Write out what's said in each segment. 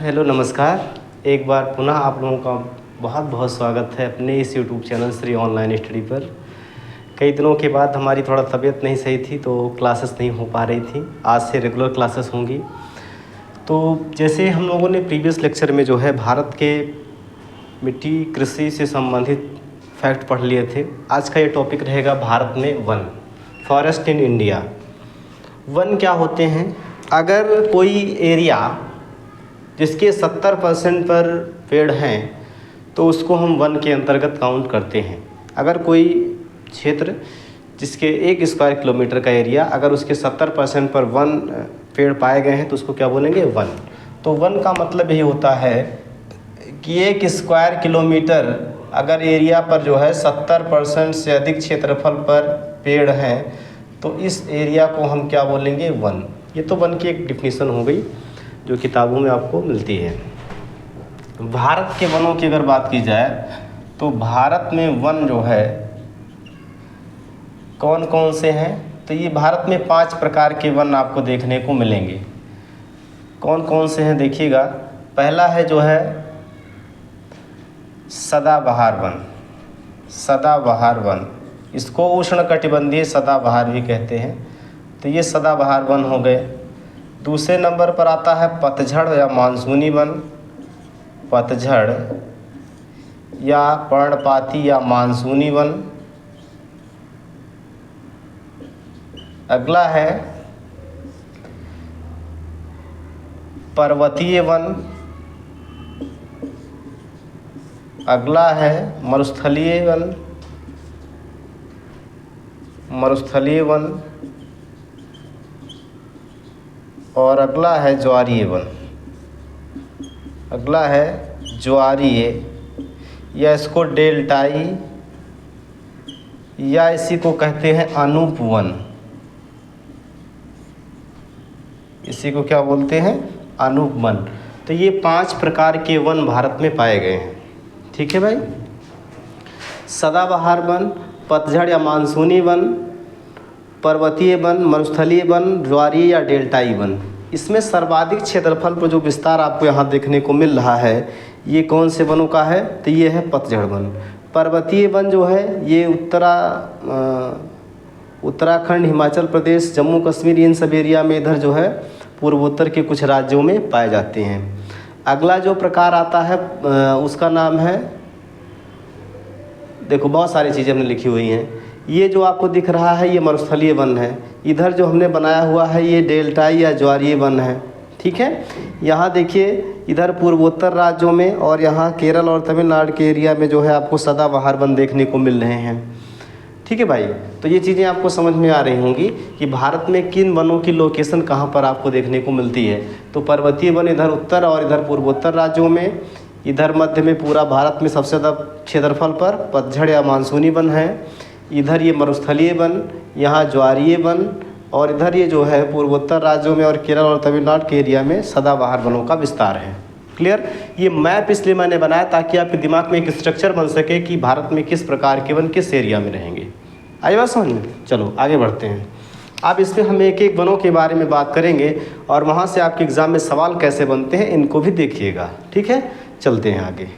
Hello नमस्कार। एक बार पुनः आप लोगों का बहुत बहुत स्वागत है अपने इस YouTube channel Shri online study पर। कई दिनों के बाद हमारी थोड़ा तबीयत नहीं सही थी तो क्लासेस नहीं हो पा रही थी। आज से रेगुलर क्लासेस होंगी। तो जैसे हम लोगों ने प्रीवियस लेक्चर में जो है भारत के मिट्टी कृषि से संबंधित फैक्ट पढ़ लिए थे। आज का ये टॉपिक रहेगा भारत में one, forest in India. One क्या होते हैं? अगर कोई एरिया जिसके 70% पर पेड़ हैं तो उसको हम वन के अंतर्गत काउंट करते हैं। अगर कोई क्षेत्र जिसके 1 स्क्वायर किलोमीटर का एरिया अगर उसके 70% पर वन पेड़ पाए गए हैं तो उसको क्या बोलेंगे? वन। तो वन का मतलब यही होता है कि 1 स्क्वायर किलोमीटर अगर एरिया पर जो है 70% से अधिक क्षेत्रफल पर पेड़ हैं तो इस एरिया को हम क्या बोलेंगे? वन। ये तो वन की एक डिफिनीशन हो गई जो किताबों में आपको मिलती है। भारत के वनों की अगर बात की जाए तो भारत में वन जो है कौन कौन से हैं? तो ये भारत में 5 प्रकार के वन आपको देखने को मिलेंगे। कौन कौन से हैं देखिएगा। पहला है जो है सदाबहार वन। सदाबहार वन, इसको उष्णकटिबंधीय सदाबहार भी कहते हैं। तो ये सदाबहार वन हो गए। दूसरे नंबर पर आता है पतझड़ या मानसूनी वन। पतझड़ या पर्णपाती या मानसूनी वन। अगला है पर्वतीय वन। अगला है मरुस्थलीय वन। मरुस्थलीय वन और अगला है ज्वारीय वन। अगला है ज्वारीय या इसको डेल्टाई या इसी को कहते हैं अनूप वन। इसी को क्या बोलते हैं? अनूप वन। तो ये 5 प्रकार के वन भारत में पाए गए हैं। ठीक है भाई। सदाबहार वन, पतझड़ या मानसूनी वन, पर्वतीय वन, मरुस्थलीय वन, ज्वारीय या डेल्टाई वन। इसमें सर्वाधिक क्षेत्रफल पर जो विस्तार आपको यहाँ देखने को मिल रहा है ये कौन से वनों का है? तो ये है पतझड़ वन। पर्वतीय वन जो है ये उत्तराखंड, हिमाचल प्रदेश, जम्मू कश्मीर, इन सब एरिया में इधर जो है पूर्वोत्तर के कुछ राज्यों में पाए जाते हैं। अगला जो प्रकार आता है उसका नाम है, देखो बहुत सारी चीज़ें हमने लिखी हुई हैं। ये जो आपको दिख रहा है ये मरुस्थलीय वन है। इधर जो हमने बनाया हुआ है ये डेल्टाई या ज्वारीय वन है। ठीक है। यहाँ देखिए इधर पूर्वोत्तर राज्यों में और यहाँ केरल और तमिलनाडु के एरिया में जो है आपको सदाबहार वन देखने को मिल रहे हैं। ठीक है भाई। तो ये चीज़ें आपको समझ में आ रही होंगी कि भारत में किन वनों की लोकेशन कहाँ पर आपको देखने को मिलती है। तो पर्वतीय वन इधर उत्तर और इधर पूर्वोत्तर राज्यों में, इधर मध्य में पूरा भारत में सबसे ज़्यादा क्षेत्रफल पर पतझड़ या मानसूनी वन है। इधर ये मरुस्थलीय वन, यहाँ ज्वारीय वन और इधर ये जो है पूर्वोत्तर राज्यों में और केरल और तमिलनाडु के एरिया में सदाबहार वनों का विस्तार है। क्लियर। ये मैप इसलिए मैंने बनाया ताकि आपके दिमाग में एक स्ट्रक्चर बन सके कि भारत में किस प्रकार के वन किस एरिया में रहेंगे। आई बात समझ में? चलो आगे बढ़ते हैं। अब इसमें हम एक एक वनों के बारे में बात करेंगे और वहाँ से आपके एग्ज़ाम में सवाल कैसे बनते हैं इनको भी देखिएगा। ठीक है, चलते हैं आगे।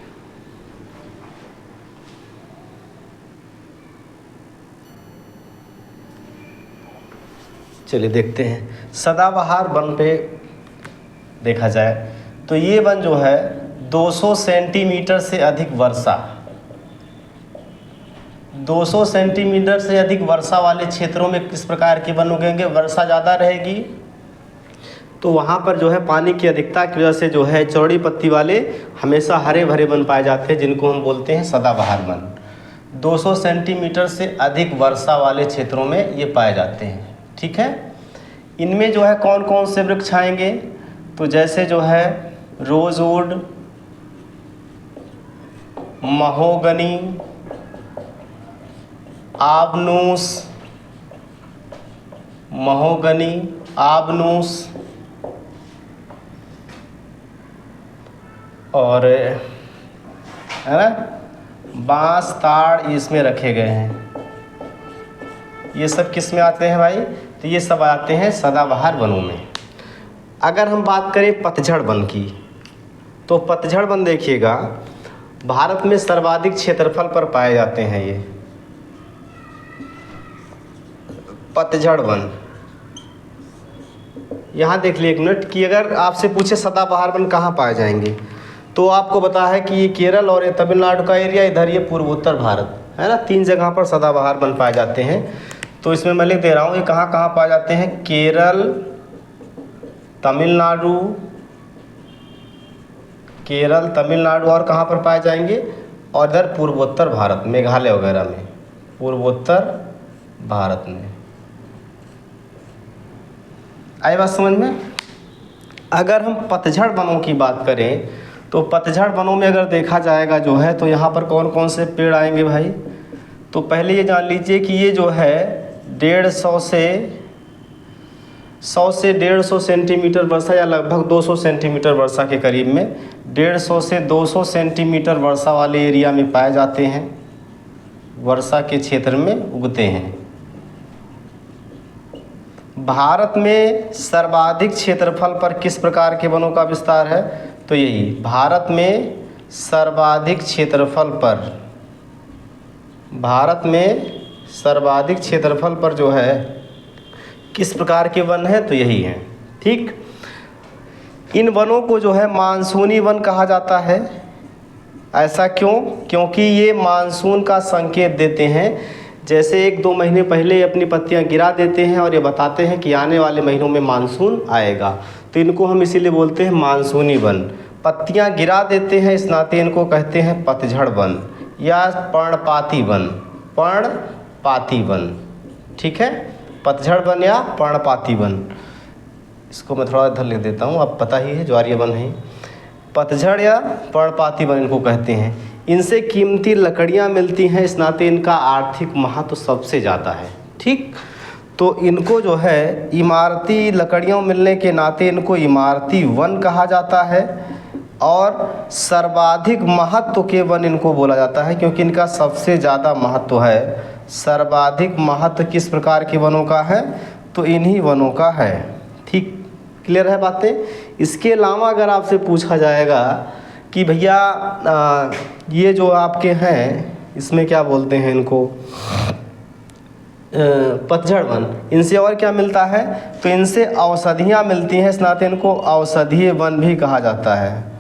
चलिए देखते हैं। सदाबहार वन पे देखा जाए तो ये वन जो है 200 सेंटीमीटर से अधिक वर्षा, 200 सेंटीमीटर से अधिक वर्षा वाले क्षेत्रों में किस प्रकार के वन उगेंगे? वर्षा ज़्यादा रहेगी तो वहाँ पर जो है पानी की अधिकता की वजह से जो है चौड़ी पत्ती वाले हमेशा हरे भरे वन पाए जाते हैं जिनको हम बोलते हैं सदाबहार वन। 200 सेंटीमीटर से अधिक वर्षा वाले क्षेत्रों में ये पाए जाते हैं। ठीक है। इनमें जो है कौन कौन से वृक्ष आएंगे? तो जैसे जो है रोजवुड, महोगनी, आबनूस, महोगनी, आबनूस और है ना बांस, ताड़ इसमें रखे गए हैं। ये सब किस में आते हैं भाई? तो ये सब आते हैं सदाबहार वनों में। अगर हम बात करें पतझड़ वन की तो पतझड़ वन देखिएगा, भारत में सर्वाधिक क्षेत्रफल पर पाए जाते हैं ये पतझड़ वन। यहाँ देख लिए एक मिनट कि अगर आपसे पूछे सदाबहार वन कहाँ पाए जाएंगे, तो आपको पता है कि ये केरल और ये तमिलनाडु का एरिया, इधर ये पूर्वोत्तर भारत है ना, 3 जगह पर सदाबहार वन पाए जाते हैं। तो इसमें मैं लिख दे रहा हूँ ये कहाँ कहाँ पाए जाते हैं, केरल, तमिलनाडु और कहाँ पर पाए जाएंगे, और इधर पूर्वोत्तर भारत, मेघालय वगैरह में, पूर्वोत्तर भारत में। आई बात समझ में। अगर हम पतझड़ वनों की बात करें तो पतझड़ वनों में अगर देखा जाएगा जो है, तो यहाँ पर कौन कौन से पेड़ आएंगे भाई। तो पहले ये जान लीजिए कि ये जो है 100 से 150 सेंटीमीटर वर्षा या लगभग 200 सेंटीमीटर वर्षा के करीब में, 150 से 200 सेंटीमीटर वर्षा वाले एरिया में पाए जाते हैं, वर्षा के क्षेत्र में उगते हैं। भारत में सर्वाधिक क्षेत्रफल पर किस प्रकार के वनों का विस्तार है, तो यही भारत में सर्वाधिक क्षेत्रफल पर जो है किस प्रकार के वन है, तो यही है। ठीक, इन वनों को जो है मानसूनी वन कहा जाता है। ऐसा क्यों? क्योंकि ये मानसून का संकेत देते हैं, जैसे 1-2 महीने पहले अपनी पत्तियां गिरा देते हैं और ये बताते हैं कि आने वाले महीनों में मानसून आएगा, तो इनको हम इसीलिए बोलते हैं मानसूनी वन। पत्तियां गिरा देते हैं, इस नाते इनको कहते हैं पतझड़ वन या पर्णपाती वन। ठीक है, पतझड़ वन या पर्णपाती वन। इसको मैं थोड़ा इधर लिख देता हूँ, अब पता ही है ज्वारीय वन है। पतझड़ या पर्णपाती वन इनको कहते हैं। इनसे कीमती लकड़ियाँ मिलती हैं, इस नाते इनका आर्थिक महत्व सबसे ज़्यादा है। ठीक, तो इनको जो है इमारती लकड़ियों मिलने के नाते इनको इमारती वन कहा जाता है, और सर्वाधिक महत्व के वन इनको बोला जाता है, क्योंकि इनका सबसे ज़्यादा महत्व है। सर्वाधिक महत्व किस प्रकार के वनों का है, तो इन्हीं वनों का है। ठीक, क्लियर है बातें। इसके अलावा अगर आपसे पूछा जाएगा कि भैया ये जो आपके हैं, इसमें क्या बोलते हैं इनको, पतझड़ वन, इनसे और क्या मिलता है, तो इनसे औषधियाँ मिलती हैं, इस नाते इनको औषधीय वन भी कहा जाता है।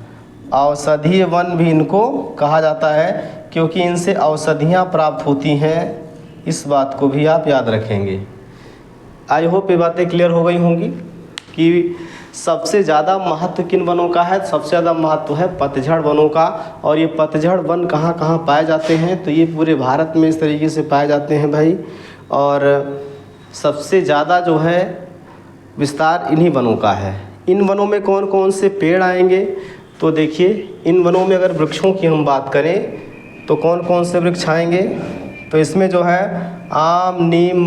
औषधीय वन भी इनको कहा जाता है, क्योंकि इनसे औषधियाँ प्राप्त होती हैं। इस बात को भी आप याद रखेंगे। आई होप ये बातें क्लियर हो गई होंगी कि सबसे ज़्यादा महत्व किन वनों का है। सबसे ज़्यादा महत्व है पतझड़ वनों का। और ये पतझड़ वन कहाँ कहाँ पाए जाते हैं, तो ये पूरे भारत में इस तरीके से पाए जाते हैं भाई। और सबसे ज़्यादा जो है विस्तार इन्हीं वनों का है। इन वनों में कौन कौन से पेड़ आएंगे, तो देखिए इन वनों में अगर वृक्षों की हम बात करें तो कौन कौन से वृक्ष आएंगे, तो इसमें जो है आम, नीम,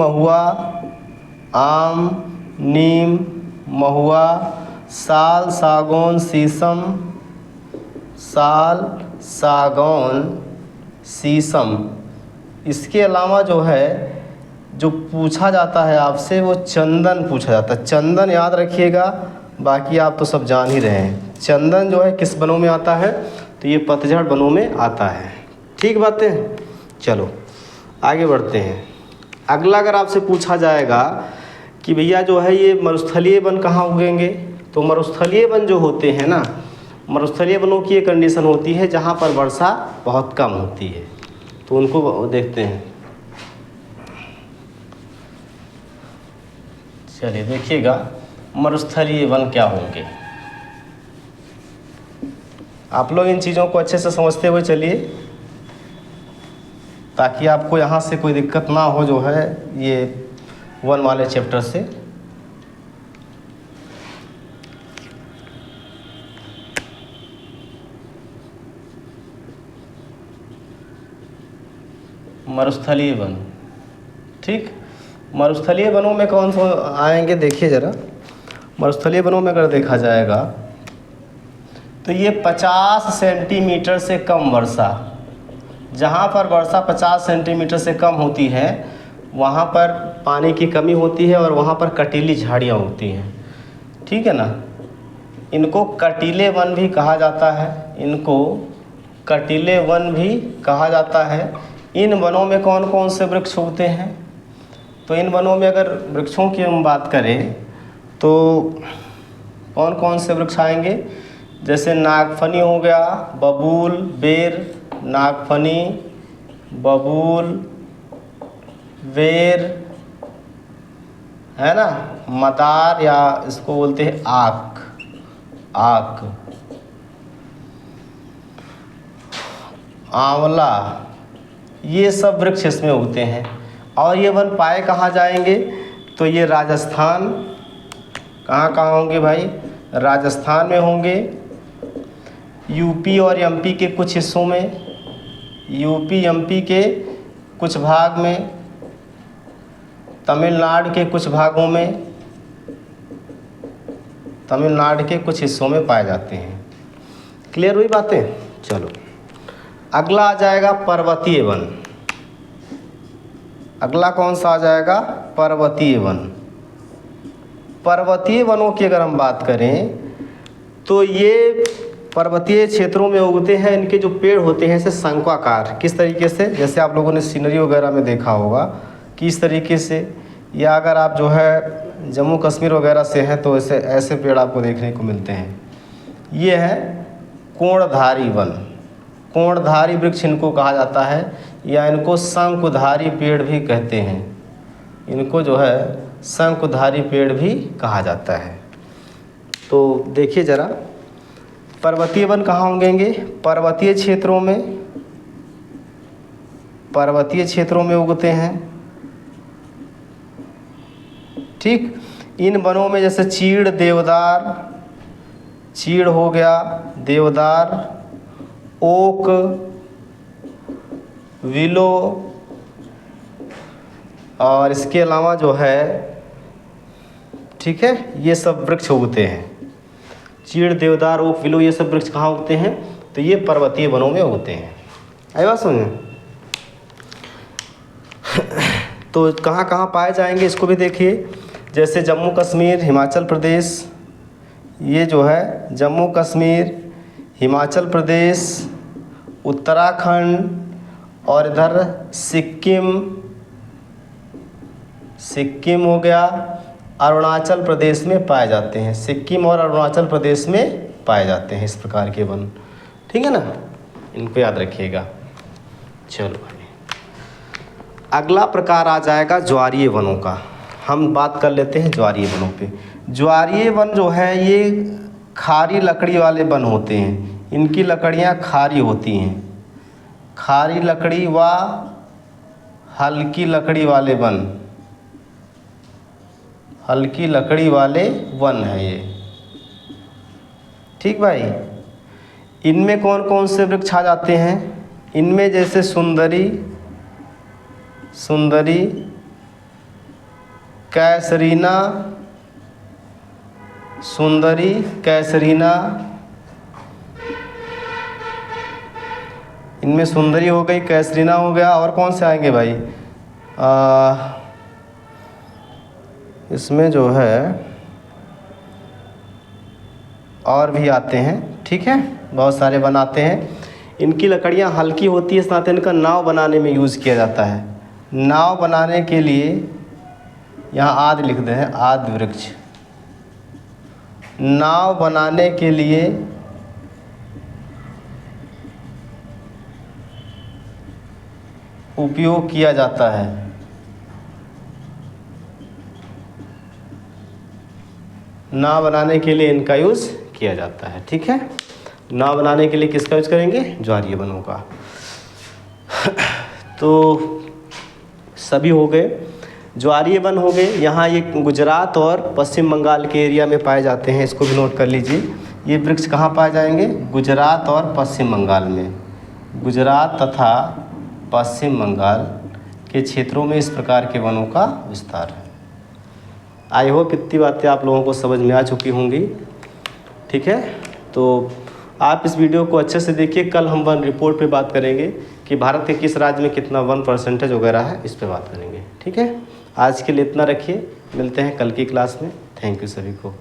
महुआ, साल, सागौन, शीशम। इसके अलावा जो है जो पूछा जाता है आपसे वो चंदन पूछा जाता है। चंदन याद रखिएगा, बाकी आप तो सब जान ही रहे हैं। चंदन जो है किस वनों में आता है, तो ये पतझड़ वनों में आता है। ठीक बातें, चलो आगे बढ़ते हैं। अगला अगर आपसे पूछा जाएगा कि भैया जो है ये मरुस्थलीय वन कहाँ उगेंगे, तो मरुस्थलीय वन जो होते हैं ना, मरुस्थलीय वनों की एक कंडीशन होती है जहाँ पर वर्षा बहुत कम होती है, तो उनको देखते हैं। चलिए देखिएगा मरुस्थलीय वन क्या होंगे। आप लोग इन चीज़ों को अच्छे से समझते हुए चलिए, ताकि आपको यहाँ से कोई दिक्कत ना हो जो है ये वन वाले चैप्टर से। मरुस्थलीय वन, ठीक। मरुस्थलीय वनों में कौन से आएंगे, देखिए ज़रा। मरुस्थलीय वनों में अगर देखा जाएगा तो ये 50 सेंटीमीटर से कम वर्षा, जहाँ पर वर्षा 50 सेंटीमीटर से कम होती है वहाँ पर पानी की कमी होती है और वहाँ पर कटीली झाड़ियाँ उगती हैं, ठीक है ना। इनको कटीले वन भी कहा जाता है, इनको कटीले वन भी कहा जाता है। इन वनों में कौन कौन से वृक्ष उगते हैं? तो इन वनों में अगर वृक्षों की हम बात करें तो कौन कौन से वृक्ष आएंगे? जैसे नागफनी हो गया, बबूल, बेर, नागफनी, बबूल, बेर, है ना, मदार या इसको बोलते हैं आक, आक, आंवला, ये सब वृक्ष इसमें उगते हैं। और ये वन पाए कहाँ जाएंगे? तो ये राजस्थान, कहाँ कहाँ होंगे भाई? राजस्थान में होंगे, यूपी और एमपी के कुछ हिस्सों में, यूपी एमपी के कुछ भाग में, तमिलनाडु के कुछ भागों में, तमिलनाडु के कुछ हिस्सों में पाए जाते हैं। क्लियर हुई बातें? चलो अगला आ जाएगा पर्वतीय वन। अगला कौन सा आ जाएगा? पर्वतीय वन। पर्वतीय वनों की अगर हम बात करें तो ये पर्वतीय क्षेत्रों में उगते हैं। इनके जो पेड़ होते हैं ऐसे शंक्वाकार, किस तरीके से? जैसे आप लोगों ने सीनरी वगैरह में देखा होगा कि इस तरीके से, या अगर आप जो है जम्मू कश्मीर वगैरह से हैं तो ऐसे ऐसे पेड़ आपको देखने को मिलते हैं। ये है कोणधारी वन। कोणधारी वृक्ष इनको कहा जाता है, या इनको शंकुधारी पेड़ भी कहते हैं। इनको जो है शंकुधारी पेड़ भी कहा जाता है। तो देखिए ज़रा, पर्वतीय वन कहाँ उगेंगे? पर्वतीय क्षेत्रों में, पर्वतीय क्षेत्रों में उगते हैं। ठीक, इन वनों में जैसे चीड़, देवदार, चीड़ हो गया, देवदार, ओक, विलो, और इसके अलावा जो है, ठीक है, ये सब वृक्ष उगते हैं। चीड़, देवदार, ओक, विलो, ये सब वृक्ष कहाँ उगते हैं? तो ये पर्वतीय वनों में उगते हैं। आई बात समझ में? तो कहाँ कहाँ पाए जाएंगे इसको भी देखिए। जैसे जम्मू कश्मीर, हिमाचल प्रदेश, ये जो है जम्मू कश्मीर, हिमाचल प्रदेश, उत्तराखंड, और इधर सिक्किम, सिक्किम हो गया, अरुणाचल प्रदेश में पाए जाते हैं। सिक्किम और अरुणाचल प्रदेश में पाए जाते हैं इस प्रकार के वन। ठीक है ना, इनको याद रखिएगा। चलो अगला प्रकार आ जाएगा ज्वारीय वनों का। हम बात कर लेते हैं ज्वारीय वनों पे। ज्वारीय वन जो है ये खारी लकड़ी वाले वन होते हैं। इनकी लकड़ियाँ खारी होती हैं। खारी लकड़ी व हल्की लकड़ी वाले वन, हल्की लकड़ी वाले वन है ये। ठीक भाई, इनमें कौन कौन से वृक्ष आ जाते हैं? इनमें जैसे सुंदरी, सुंदरी, कैसरीना, सुंदरी, कैसरीना, इनमें सुंदरी हो गई, कैसरीना हो गया, और कौन से आएंगे भाई? इसमें जो है और भी आते हैं। ठीक है, बहुत सारे बनाते हैं। इनकी लकड़ियाँ हल्की होती है, साथ इनका नाव बनाने में यूज़ किया जाता है। नाव बनाने के लिए यहाँ आदि लिख दे हैं, आदि वृक्ष। नाव बनाने के लिए उपयोग किया जाता है। नाव बनाने के लिए इनका यूज़ किया जाता है। ठीक है, नाव बनाने के लिए किसका यूज़ करेंगे? ज्वारीय वनों का। तो सभी हो गए, ज्वारीय वन हो गए। यहाँ ये गुजरात और पश्चिम बंगाल के एरिया में पाए जाते हैं, इसको भी नोट कर लीजिए। ये वृक्ष कहाँ पाए जाएंगे? गुजरात और पश्चिम बंगाल में। गुजरात तथा पश्चिम बंगाल के क्षेत्रों में इस प्रकार के वनों का विस्तार है। आई होप इतनी बातें आप लोगों को समझ में आ चुकी होंगी। ठीक है, तो आप इस वीडियो को अच्छे से देखिए। कल हम वन रिपोर्ट पे बात करेंगे कि भारत के किस राज्य में कितना 1% वगैरह है, इस पे बात करेंगे। ठीक है, आज के लिए इतना रखिए, मिलते हैं कल की क्लास में। थैंक यू सभी को।